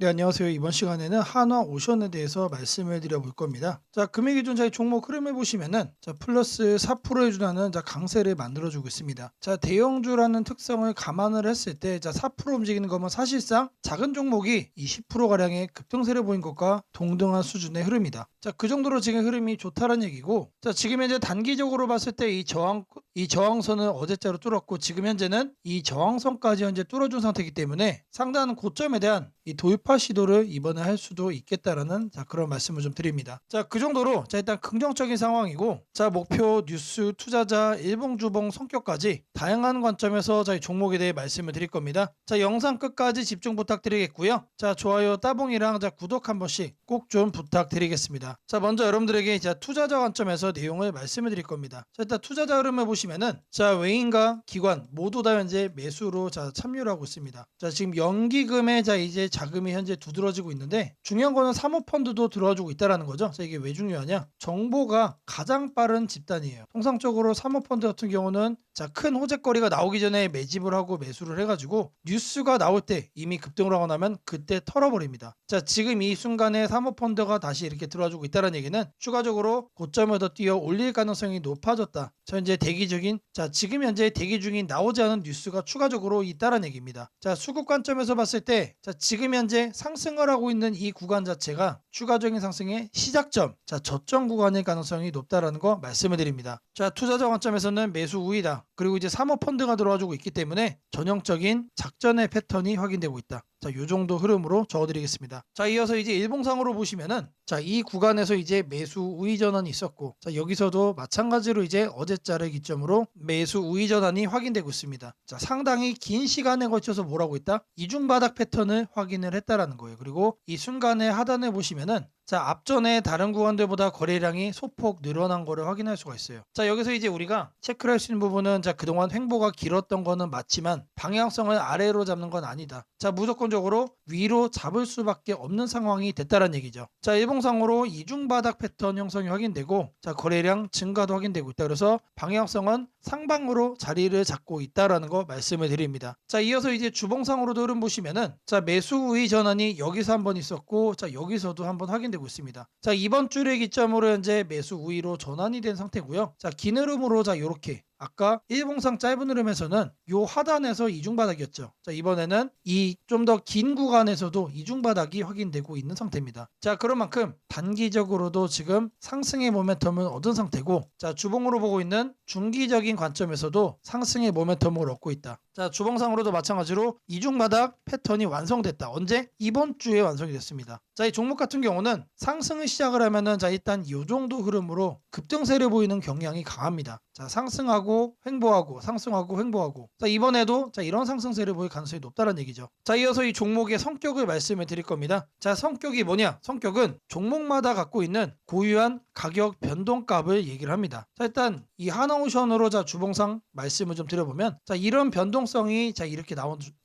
네, 안녕하세요. 이번 시간에는 한화오션에 대해서 말씀을 드려볼 겁니다. 자, 금일 기준 저희 종목 흐름을 보시면은 플러스 4%에 준하는 강세를 만들어주고 있습니다. 자, 대형주라는 특성을 감안을 했을 때 4% 움직이는 거면 사실상 작은 종목이 20% 가량의 급등세를 보인 것과 동등한 수준의 흐름이다. 자, 그 정도로 지금 흐름이 좋다는 얘기고, 자, 지금 현재 단기적으로 봤을 때 이 저항선을 어제자로 뚫었고, 지금 현재는 이 저항선까지 현재 뚫어준 상태이기 때문에 상당한 고점에 대한 이 돌파 시도를 이번에 할 수도 있겠다라는 그런 말씀을 좀 드립니다. 자, 그 정도로 일단 긍정적인 상황이고, 자, 목표, 뉴스, 투자자, 일봉, 주봉, 성격까지 다양한 관점에서 저희 종목에 대해 말씀을 드릴 겁니다. 자, 영상 끝까지 집중 부탁드리겠고요. 자, 좋아요, 따봉이랑 구독 한 번씩 꼭 좀 부탁드리겠습니다. 자, 먼저 여러분들에게 투자자 관점에서 내용을 말씀을 드릴 겁니다. 자, 일단 투자자 흐름을 보시면은 외인과 기관 모두 다 현재 매수로 참여를 하고 있습니다. 자, 지금 연기금에 이제 자금이 현재 두드러지고 있는데, 중요한 거는 사모펀드도 들어와주고 있다라는 거죠. 자, 이게 왜 중요하냐? 정보가 가장 빠른 집단이에요. 통상적으로 사모펀드 같은 경우는 큰 호재거리가 나오기 전에 매집을 하고 매수를 해가지고 뉴스가 나올 때 이미 급등을 하고 나면 그때 털어버립니다. 자, 지금 이 순간에 사모펀드가 다시 이렇게 들어와주고 있다는 얘기는 추가적으로 고점을 더 뛰어 올릴 가능성이 높아졌다. 현재 지금 현재 대기 중인 나오지 않은 뉴스가 추가적으로 있다는 얘기입니다. 자, 수급 관점에서 봤을 때 지금 현재 상승을 하고 있는 이 구간 자체가 추가적인 상승의 시작점, 저점 구간일 가능성이 높다라는 거 말씀을 드립니다. 자, 투자자 관점에서는 매수 우위다. 그리고 이제 사모펀드가 들어와주고 있기 때문에 전형적인 작전의 패턴이 확인되고 있다. 자, 요 정도 흐름으로 적어드리겠습니다. 자, 이어서 이제 일봉상으로 보시면은 이 구간에서 이제 매수 우위 전환이 있었고, 자, 여기서도 마찬가지로 이제 어제자를 기점으로 매수 우위 전환이 확인되고 있습니다. 자, 상당히 긴 시간에 걸쳐서 뭐라고 있다? 이중 바닥 패턴을 확인을 했다라는 거예요. 그리고 이 순간의 하단을 보시면은 앞전에 다른 구간들보다 거래량이 소폭 늘어난 거를 확인할 수가 있어요. 자, 여기서 이제 우리가 체크를 할 수 있는 부분은 그동안 횡보가 길었던 거는 맞지만 방향성을 아래로 잡는 건 아니다. 자, 무조건적으로 위로 잡을 수밖에 없는 상황이 됐다는 얘기죠. 자, 일봉상으로 이중바닥 패턴 형성이 확인되고, 자, 거래량 증가도 확인되고 있다. 그래서 방향성은 상방으로 자리를 잡고 있다라는 거 말씀을 드립니다. 자, 이어서 이제 주봉상으로도 흐름 보시면은 매수 우위 전환이 여기서 한번 있었고, 자, 여기서도 한번 확인되고 있습니다. 자, 이번 줄의 기점으로 현재 매수 우위로 전환이 된 상태고요. 자, 긴 흐름으로 이렇게 아까 일봉상 짧은 흐름에서는 요 하단에서 이중바닥이었죠. 자, 이번에는 이 좀 더 긴 구간에서도 이중바닥이 확인되고 있는 상태입니다. 자, 그런 만큼 단기적으로도 지금 상승의 모멘텀을 얻은 상태고, 자, 주봉으로 보고 있는 중기적인 관점에서도 상승의 모멘텀을 얻고 있다. 자, 주봉상으로도 마찬가지로 이중바닥 패턴이 완성됐다. 언제? 이번 주에 완성이 됐습니다. 자, 이 종목 같은 경우는 상승을 시작을 하면은 일단 이 정도 흐름으로 급등세를 보이는 경향이 강합니다. 자, 상승하고 횡보하고 상승하고 횡보하고, 자, 이번에도 이런 상승세를 보일 가능성이 높다는 얘기죠. 자, 이어서 이 종목의 성격을 말씀을 드릴 겁니다. 자, 성격이 뭐냐? 성격은 종목마다 갖고 있는 고유한 가격 변동값을 얘기를 합니다. 자, 일단 이 하나오션으로 주봉상 말씀을 좀 드려보면, 자, 이런 변동성이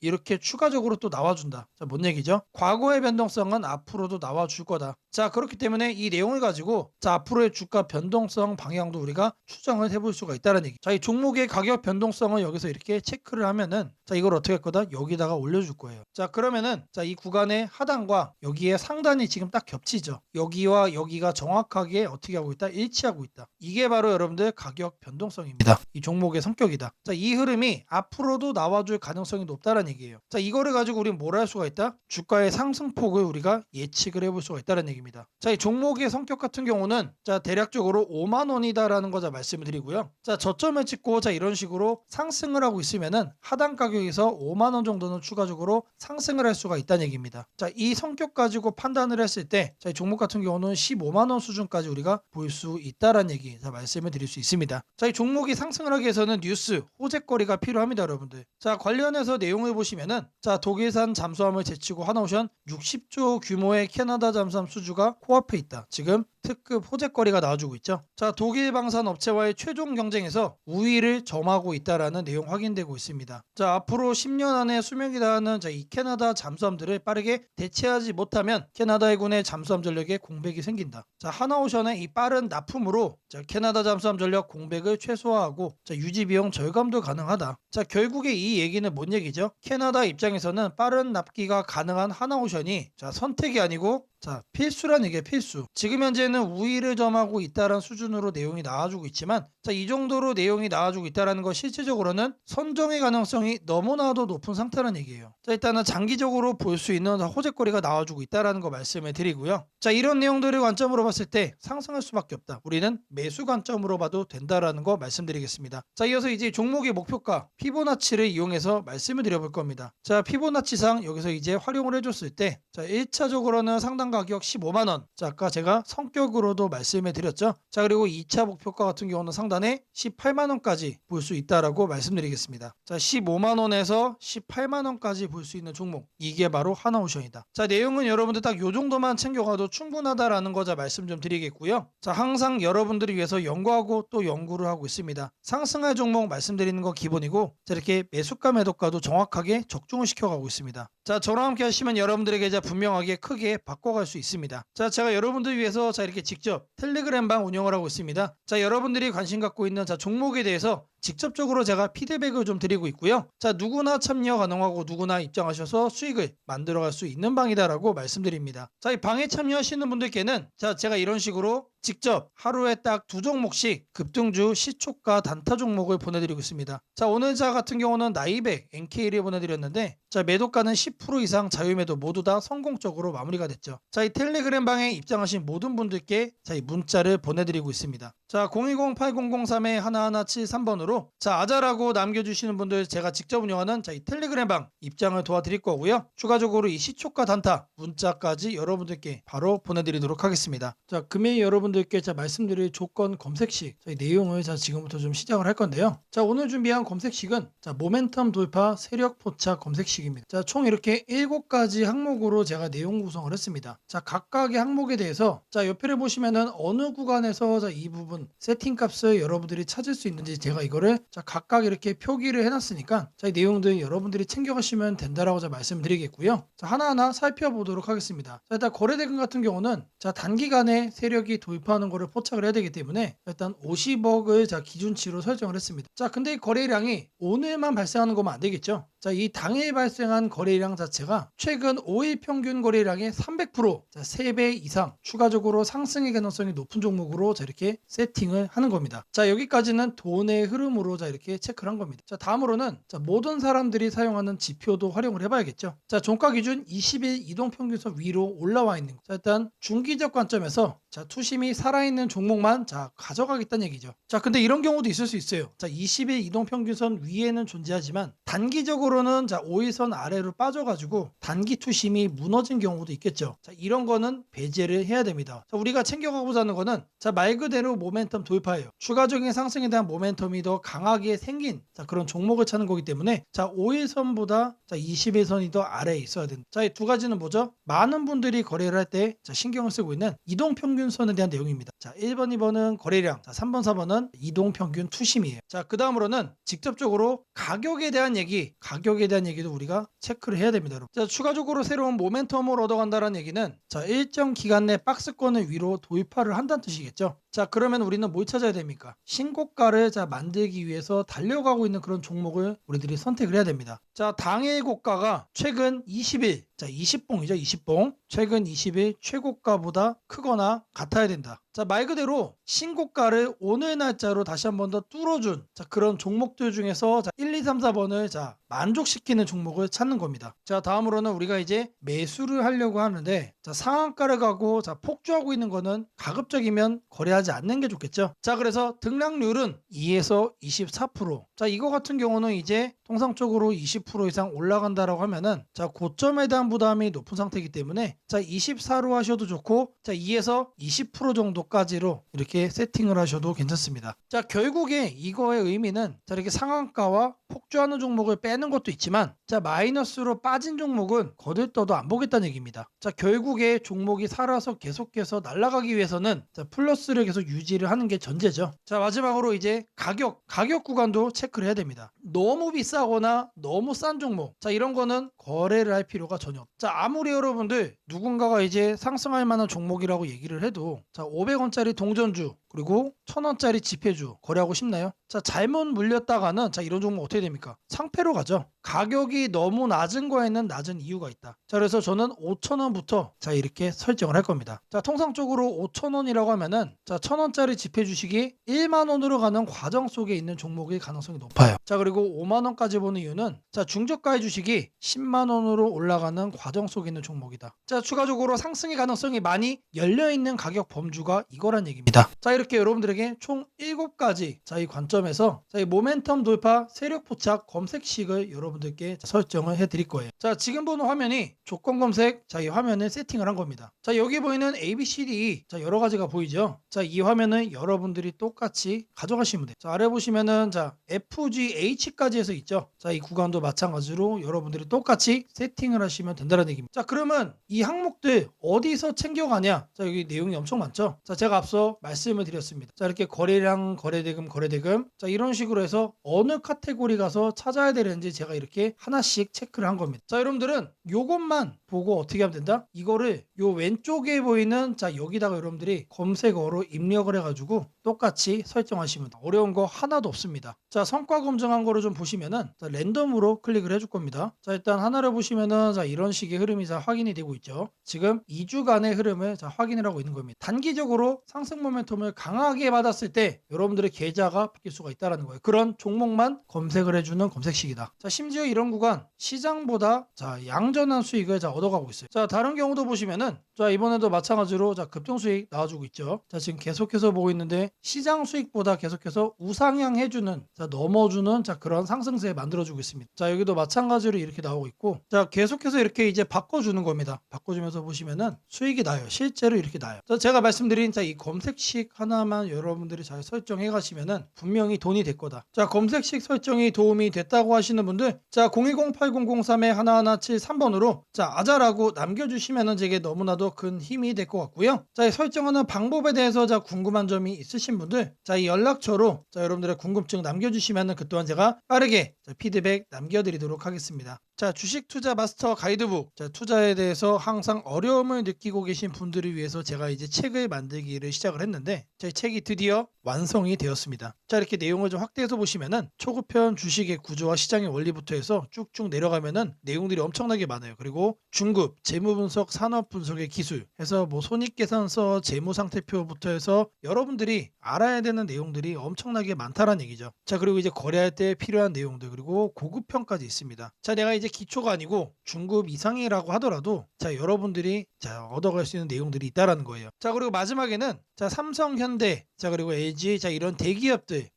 이렇게 추가적으로 또 나와준다. 자, 뭔 얘기죠? 과거의 변동성은 앞으로도 나와줄 거다. 자, 그렇기 때문에 이 내용을 가지고 앞으로의 주가 변동성 방향도 우리가 추정을 해볼 수가 있다는 얘기. 자, 이 종목의 가격 변동성을 여기서 이렇게 체크를 하면은, 자, 이걸 어떻게 할 거다? 여기다가 올려줄 거예요. 자, 그러면은 이 구간의 하단과 여기에 상단이 지금 딱 겹치죠. 여기와 여기가 정확하게 어떻게 하고 있다? 일치하고 있다. 이게 바로 여러분들 가격 변동성입니다. 이 종목의 성격이다. 자, 이 흐름이 앞으로도 나와줄 가능성이 높다는 얘기예요. 자, 이거를 가지고 우리는 뭘 할 수가 있다? 주가의 상승폭을 우리가 예측을 해볼 수가 있다는 얘기입니다. 자, 이 종목의 성격 같은 경우는 대략적으로 5만 원이다라는 거 말씀을 드리고요. 자, 저점을 찍고 이런 식으로 상승을 하고 있으면은 하단 가격에서 5만 원 정도는 추가적으로 상승을 할 수가 있다는 얘기입니다. 자, 이 성격 가지고 판단을 했을 때, 이 종목 같은 경우는 15만 원 수준까지 우리가 볼 수 있다라는 얘기 말씀을 드릴 수 있습니다. 자, 이 종목이 상승을 하기 위해서는 뉴스, 호재거리가 필요합니다, 여러분들. 자, 관련해서 내용을 보시면은, 독일산 잠수함을 제치고 하나오션 60조 규모의 캐나다 잠수함 수주가 코앞에 있다. 지금 특급 호재거리가 나와주고 있죠. 자, 독일 방산 업체와의 최종 경쟁에서 우위를 점하고 있다라는 내용 확인되고 있습니다. 자, 앞으로 10년 안에 수명이 다하는 이 캐나다 잠수함들을 빠르게 대체하지 못하면 캐나다 해군의 잠수함 전력에 공백이 생긴다. 자, 하나오션의 이 빠른 납품으로 캐나다 잠수함 전력 공백을 최소화하고 유지 비용 절감도 가능하다. 자, 결국에 이 얘기는 뭔 얘기죠? 캐나다 입장에서는 빠른 납기가 가능한 하나오션이 선택이 아니고 필수란 얘기예요. 필수. 지금 현재는 우위를 점하고 있다는 수준으로 내용이 나와주고 있지만 이 정도로 내용이 나와주고 있다는 건 실질적으로는 선정의 가능성이 너무나도 높은 상태라는 얘기예요. 자, 일단은 장기적으로 볼 수 있는 호재거리가 나와주고 있다는 거 말씀을 드리고요. 자, 이런 내용들을 관점으로 봤을 때 상승할 수밖에 없다. 우리는 매수 관점으로 봐도 된다라는 거 말씀드리겠습니다. 자, 이어서 이제 종목의 목표가 피보나치를 이용해서 말씀을 드려볼 겁니다. 자, 피보나치상 여기서 이제 활용을 해줬을 때 1차적으로는 상당 가격 15만원. 자, 아까 제가 성격으로도 말씀을 드렸죠. 자, 그리고 2차 목표가 같은 경우는 상단에 18만원까지 볼 수 있다라고 말씀드리겠습니다. 자, 15만원에서 18만원까지 볼 수 있는 종목, 이게 바로 하나오션이다. 자, 내용은 여러분들 딱 요 정도만 챙겨가도 충분하다라는 거 말씀 좀 드리겠고요. 자, 항상 여러분들을 위해서 연구하고 또 연구를 하고 있습니다. 상승할 종목 말씀드리는 거 기본이고, 자, 이렇게 매수가 매도가도 정확하게 적중을 시켜가고 있습니다. 자, 저랑 함께 하시면 여러분들에게 이제 분명하게 크게 바꿔갈 수 있습니다. 자, 제가 여러분들 위해서 이렇게 직접 텔레그램방 운영을 하고 있습니다. 자, 여러분들이 관심 갖고 있는 종목에 대해서 직접적으로 제가 피드백을 좀 드리고 있고요. 자, 누구나 참여 가능하고 누구나 입장하셔서 수익을 만들어갈 수 있는 방이다라고 말씀드립니다. 자, 이 방에 참여하시는 분들께는 제가 이런 식으로 직접 하루에 딱 2종목씩 급등주 시초가 단타 종목을 보내드리고 있습니다. 자, 오늘 같은 경우는 나이백 NK를 보내드렸는데, 자, 매도가는 10% 이상 자유매도 모두 다 성공적으로 마무리가 됐죠. 자, 이 텔레그램 방에 입장하신 모든 분들께 이 문자를 보내드리고 있습니다. 자, 010-8003-1173번으로 아자라고 남겨주시는 분들 제가 직접 운영하는 이 텔레그램 방 입장을 도와드릴 거고요. 추가적으로 이 시초가 단타 문자까지 여러분들께 바로 보내드리도록 하겠습니다. 자, 금일 여러분들께 말씀드릴 조건 검색식 내용을 지금부터 좀 시작을 할 건데요. 자, 오늘 준비한 검색식은 모멘텀 돌파 세력 포착 검색식입니다. 자, 총 이렇게 7가지 항목으로 제가 내용 구성을 했습니다. 자, 각각의 항목에 대해서 옆에를 보시면은 어느 구간에서 이 부분 세팅 값을 여러분들이 찾을 수 있는지 제가 이거를 각각 이렇게 표기를 해놨으니까 이 내용들 여러분들이 챙겨가시면 된다라고 말씀드리겠고요. 자, 하나하나 살펴보도록 하겠습니다. 자, 일단 거래대금 같은 경우는 단기간에 세력이 돌파하는 거를 포착을 해야 되기 때문에 일단 50억을 기준치로 설정을 했습니다. 자, 근데 이 거래량이 오늘만 발생하는 거면 안 되겠죠. 자, 이 당일 발생한 거래량 자체가 최근 5일 평균 거래량의 300%, 3배 이상 추가적으로 상승의 가능성이 높은 종목으로 이렇게 세팅을 하는 겁니다. 자, 여기까지는 돈의 흐름으로 이렇게 체크를 한 겁니다. 자, 다음으로는 모든 사람들이 사용하는 지표도 활용을 해봐야겠죠. 자, 종가 기준 20일 이동평균선 위로 올라와 있는 거. 자, 일단 중기적 관점에서 투심이 살아있는 종목만 가져가겠다는 얘기죠. 자, 근데 이런 경우도 있을 수 있어요. 자, 20일 이동평균선 위에는 존재하지만 단기적으로는 5일선 아래로 빠져가지고 단기 투심이 무너진 경우도 있겠죠. 자, 이런 거는 배제를 해야 됩니다. 자, 우리가 챙겨가고자 하는 거는 말 그대로 모멘텀 돌파예요. 추가적인 상승에 대한 모멘텀이 더 강하게 생긴 그런 종목을 찾는 거기 때문에 5일선보다 20일선이 더 아래에 있어야 된다. 자, 이 두 가지는 뭐죠? 많은 분들이 거래를 할 때 신경을 쓰고 있는 이동평균선에 대한 내용입니다. 자, 1번, 2번은 거래량, 3번, 4번은 이동평균 투심이에요. 자, 그 다음으로는 직접적으로 가격에 대한 얘기도 우리가 체크를 해야 됩니다. 여러분. 자, 추가적으로 새로운 모멘텀을 얻어간다는 얘기는 일정 기간 내 박스권을 위로 돌파를 한다는 뜻이겠죠. 자, 그러면 우리는 뭘 찾아야 됩니까? 신고가를 만들기 위해서 달려가고 있는 그런 종목을 우리들이 선택을 해야 됩니다. 자, 당일 고가가 최근 20일, 20봉이죠. 20봉. 최근 20일 최고가보다 크거나 같아야 된다. 자, 말 그대로 신고가를 오늘 날짜로 다시 한 번 더 뚫어준 그런 종목들 중에서 1, 2, 3, 4번을 만족시키는 종목을 찾는 겁니다. 자, 다음으로는 우리가 이제 매수를 하려고 하는데 상한가를 가고 폭주하고 있는 거는 가급적이면 거래하지 않는 게 좋겠죠. 자, 그래서 등락률은 2에서 24%. 자, 이거 같은 경우는 이제 통상적으로 20% 이상 올라간다라고 하면은 자 고점에 대한 부담이 높은 상태이기 때문에 자 24로 하셔도 좋고 자 2에서 20% 정도까지로 이렇게 세팅을 하셔도 괜찮습니다. 자 결국에 이거의 의미는 자 이렇게 상한가와 폭주하는 종목을 빼는 것도 있지만 자 마이너스로 빠진 종목은 거들떠도 안 보겠다는 얘기입니다. 자 결국에 종목이 살아서 계속해서 날아가기 위해서는 자 플러스를 계속 유지를 하는 게 전제죠. 자 마지막으로 이제 가격 구간도 체크를 해야 됩니다. 너무 비싸거나 너무 싼 종목 자 이런 거는 거래를 할 필요가 전혀 없죠. 자 아무리 여러분들 누군가가 이제 상승할 만한 종목이라고 얘기를 해도 자 500원짜리 동전주 그리고 1000원짜리 지폐주 거래하고 싶나요? 자 잘못 물렸다가는 자 이런 종목 어떻게 됩니까? 상패로 가죠. 가격이 너무 낮은 거에는 낮은 이유가 있다. 자 그래서 저는 5,000원부터 자 이렇게 설정을 할 겁니다. 자 통상적으로 5,000원이라고 하면은 자 1,000원짜리 지폐 주식이 1만 원으로 가는 과정 속에 있는 종목일 가능성이 높아요. 자 그리고 5만 원까지 보는 이유는 자 중저가의 주식이 10만 원으로 올라가는 과정 속에 있는 종목이다. 자 추가적으로 상승의 가능성이 많이 열려 있는 가격 범주가 이거란 얘기입니다. 자 이렇게 여러분들에게 총 7가지 자 이 관점에서 자 이 모멘텀 돌파 세력 포착 검색식을 여러분들께 설정을 해 드릴 거예요. 자 지금 보는 화면이 조건 검색 자 이 화면을 세팅을 한 겁니다. 자 여기 보이는 ABCD 자 여러 가지가 보이죠. 자 이 화면은 여러분들이 똑같이 가져가시면 돼요. 자 아래 보시면은 자 FGH까지 해서 있죠. 자 이 구간도 마찬가지로 여러분들이 똑같이 세팅을 하시면 된다는 얘기입니다. 자 그러면 이 항목들 어디서 챙겨가냐? 자 여기 내용이 엄청 많죠. 자 제가 앞서 말씀을 드렸습니다. 자 이렇게 거래량, 거래대금 자 이런 식으로 해서 어느 카테고리 가서 찾아야 되는지 제가 이렇게 하나씩 체크를 한 겁니다. 자 여러분들은 요것만 보고 어떻게 하면 된다? 이거를 요 왼쪽에 보이는 자 여기다가 여러분들이 검색어로 입력을 해가지고 똑같이 설정하시면 돼요. 어려운 거 하나도 없습니다. 자 성과 검증한 거를 좀 보시면은 자 랜덤으로 클릭을 해줄 겁니다. 자 일단 하나를 보시면은 자 이런 식의 흐름이 자 확인이 되고 있죠. 지금 2주간의 흐름을 자 확인을 하고 있는 겁니다. 단기적으로 상승 모멘텀을 강하게 받았을 때 여러분들의 계좌가 바뀔 수가 있다는 거예요. 그런 종목만 검색을 해주는 검색식이다. 자 심지어 이런 구간 시장보다 자 양전한 수익을 자 얻어가고 있어요. 자 다른 경우도 보시면은 자 이번에도 마찬가지로 자 급등 수익 나와주고 있죠. 자 지금 계속해서 보고 있는데 시장 수익보다 계속해서 우상향 해주는 자 넘어주는 자 그런 상승세 만들어주고 있습니다. 자 여기도 마찬가지로 이렇게 나오고 있고 자 계속해서 이렇게 이제 바꿔주는 겁니다. 바꿔주면서 보시면은 수익이 나요. 실제로 이렇게 나요. 자 제가 말씀드린 자 이 검색식 하나만 여러분들이 잘 설정해 가시면은 분명히 돈이 될 거다. 자 검색식 설정이 도움이 됐다고 하시는 분들 자 010-8003-1173번으로 자 아자라고 남겨주시면은 제게 너무나도 큰 힘이 될 것 같고요. 자 이 설정하는 방법에 대해서 자 궁금한 점이 있으신 분들 자 이 연락처로 자 여러분들의 궁금증 남겨주시면은 그 또한 제가 빠르게 자 피드백 남겨드리도록 하겠습니다. 자 주식 투자 마스터 가이드북 자 투자에 대해서 항상 어려움을 느끼고 계신 분들을 위해서 제가 이제 책을 만들기를 시작을 했는데 제 책이 드디어 완성이 되었습니다. 자 이렇게 내용을 좀 확대해서 보시면은 초급편 주식의 구조와 시장의 원리부터 해서 쭉쭉 내려가면은 내용들이 엄청나게 많아요. 그리고 중급 재무 분석 산업 분석의 기술 해서 뭐 손익계산서 재무 상태표부터 해서 여러분들이 알아야 되는 내용들이 엄청나게 많다라는 얘기죠. 자 그리고 이제 거래할 때 필요한 내용들 그리고 고급편까지 있습니다. 자 내가 이제 기초가 아니고 중급 이상이라고 하더라도 자 여러분들이 자 얻어갈 수 있는 내용들이 있다라는 거예요. 자 그리고 마지막에는 자 삼성, 현대 자 그리고 LG 자 이런 대기업들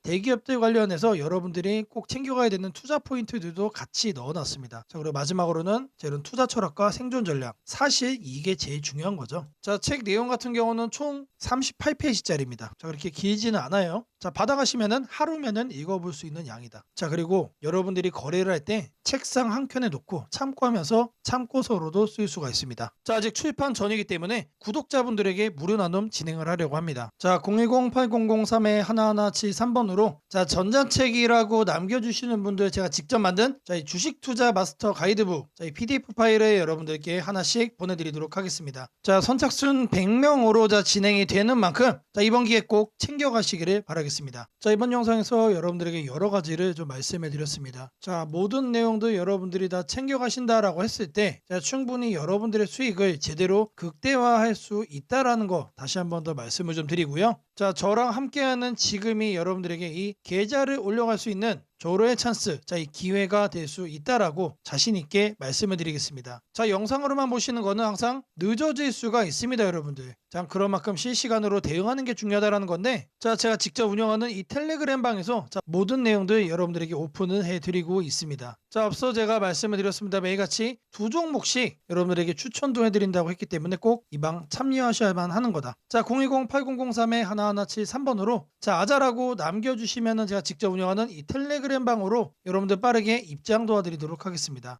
관련해서 여러분들이 꼭 챙겨가야 되는 투자 포인트들도 같이 넣어놨습니다. 자 그리고 마지막으로는 자 이런 투자 철학과 생존 전략 사실 이게 제일 중요한 거죠. 자 책 내용 같은 경우는 총 38페이지짜리입니다. 자 그렇게 길지는 않아요. 자 받아가시면은 하루면은 읽어볼 수 있는 양이다. 자 그리고 여러분들이 거래를 할 때 책상 한 켠에 놓고 참고하면서 참고서로도 쓸 수가 있습니다. 자 아직 출판 전이기 때문에 구독자분들에게 무료 나눔 진행을 하려고 합니다. 자 010-8003-1173번으로 자 전자책이라고 남겨주시는 분들 제가 직접 만든 자 이 주식 투자 마스터 가이드북 자 이 PDF 파일을 여러분들께 하나씩 보내드리도록 하겠습니다. 자 선착순 100명으로 자 진행이 되는 만큼 자 이번 기회 꼭 챙겨가시기를 바라겠습니다. 자 이번 영상에서 여러분들에게 여러 가지를 좀 말씀해 드렸습니다. 자 모든 내용들 여러분들이 다 챙겨가신다라고 했을 때 자 충분히 여러분들의 수익을 제대로 극대화할 수 있다라는 거 다시 한 번 더 말씀을 좀 드리고요. 자 저랑 함께하는 지금이 여러분들에게 이 계좌를 올려갈 수 있는 조로의 찬스 자 이 기회가 될 수 있다라고 자신 있게 말씀을 드리겠습니다. 자 영상으로만 보시는 거는 항상 늦어질 수가 있습니다. 여러분들 자, 그런 만큼 실시간으로 대응하는 게 중요하다라는 건데, 자, 제가 직접 운영하는 이 텔레그램 방에서 자, 모든 내용들 여러분들에게 오픈을 해드리고 있습니다. 자, 앞서 제가 말씀을 드렸습니다. 매일같이 두 종목씩 여러분들에게 추천도 해드린다고 했기 때문에 꼭 이 방 참여하셔야만 하는 거다. 자, 010-8003-1173번으로 자, 아자라고 남겨주시면은 제가 직접 운영하는 이 텔레그램 방으로 여러분들 빠르게 입장 도와드리도록 하겠습니다.